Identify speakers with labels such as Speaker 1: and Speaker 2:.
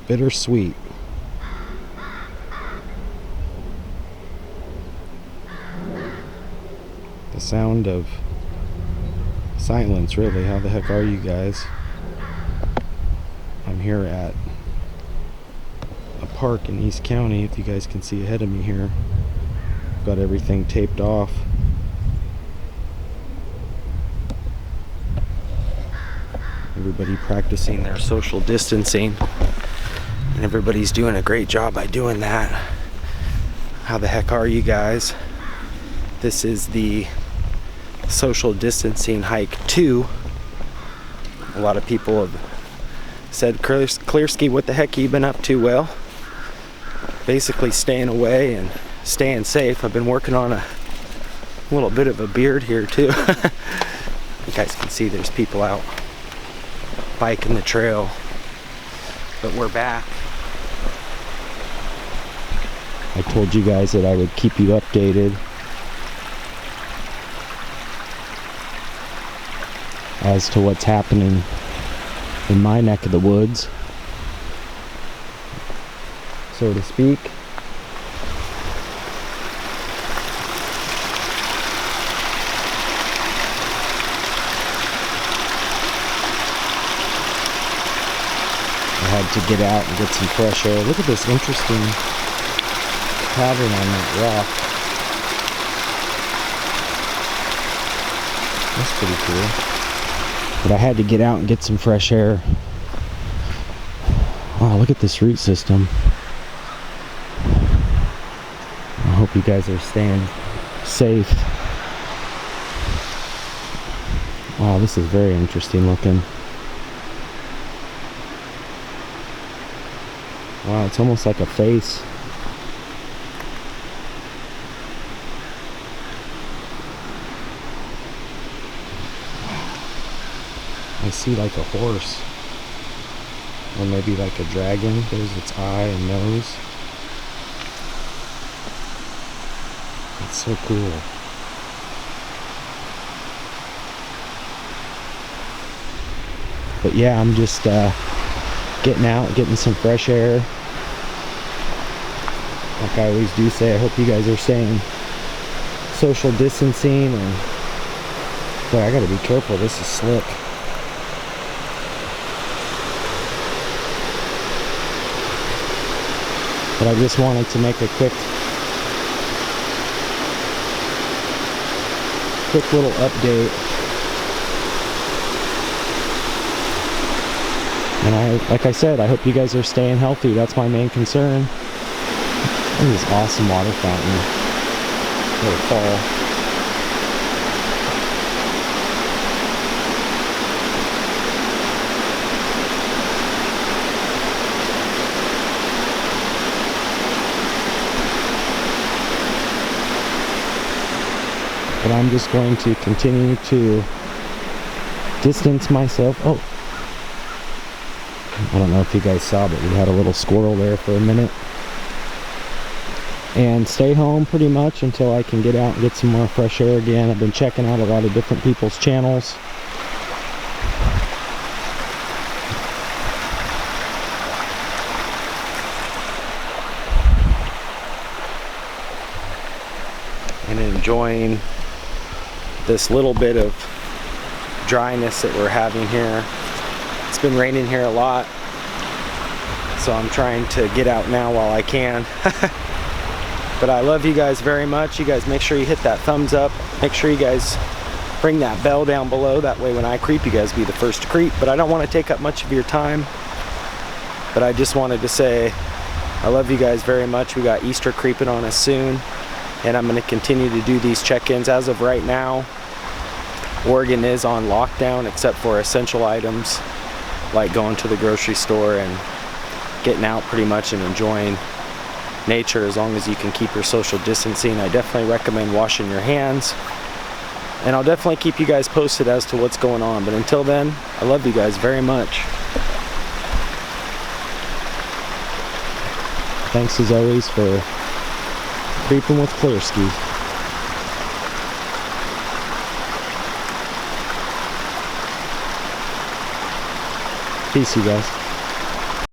Speaker 1: bittersweet. The sound of silence, really. How the heck are you guys? I'm here at a park in East County, if you guys can see ahead of me here. I've got everything taped off. Everybody practicing their social distancing, and everybody's doing a great job by doing that. How the heck are you guys? This is the social distancing hike 2. A lot of people have said, Clearski, what the heck have you been up to? Well, basically staying away and staying safe. I've been working on a little bit of a beard here too. You guys can see there's people out biking the trail, but we're back. I told you guys that I would keep you updated as to what's happening in my neck of the woods, so to speak. I had to get out and get some fresh air. Look at this interesting pattern on that rock. That's pretty cool. But I had to get out and get some fresh air. Wow, look at this root system. I hope you guys are staying safe. Wow, this is very interesting looking. Wow, it's almost like a face. I see like a horse, or maybe like a dragon. There's its eye and nose. It's so cool. But yeah, I'm just getting out, getting some fresh air. Like I always do say, I hope you guys are staying social distancing. And boy, I gotta be careful, this is slick. But I just wanted to make a quick little update. And like I said, I hope you guys are staying healthy. That's my main concern. Look at this awesome water fountain. Waterfall. But I'm just going to continue to distance myself. Oh, I don't know if you guys saw, but we had a little squirrel there for a minute. And stay home pretty much until I can get out and get some more fresh air again. I've been checking out a lot of different people's channels. And enjoying this little bit of dryness that we're having here. It's been raining here a lot, so I'm trying to get out now while I can. But I love you guys very much. You guys make sure you hit that thumbs up. Make sure you guys ring that bell down below. That way when I creep, you guys be the first to creep. But I don't want to take up much of your time. But I just wanted to say I love you guys very much. We got Easter creeping on us soon. And I'm going to continue to do these check-ins. As of right now, Oregon is on lockdown except for essential items like going to the grocery store and getting out pretty much and enjoying nature, as long as you can keep your social distancing. I definitely recommend washing your hands, and I'll definitely keep you guys posted as to what's going on. But until then, I love you guys very much. Thanks as always for creeping with Clearski. Peace, you guys.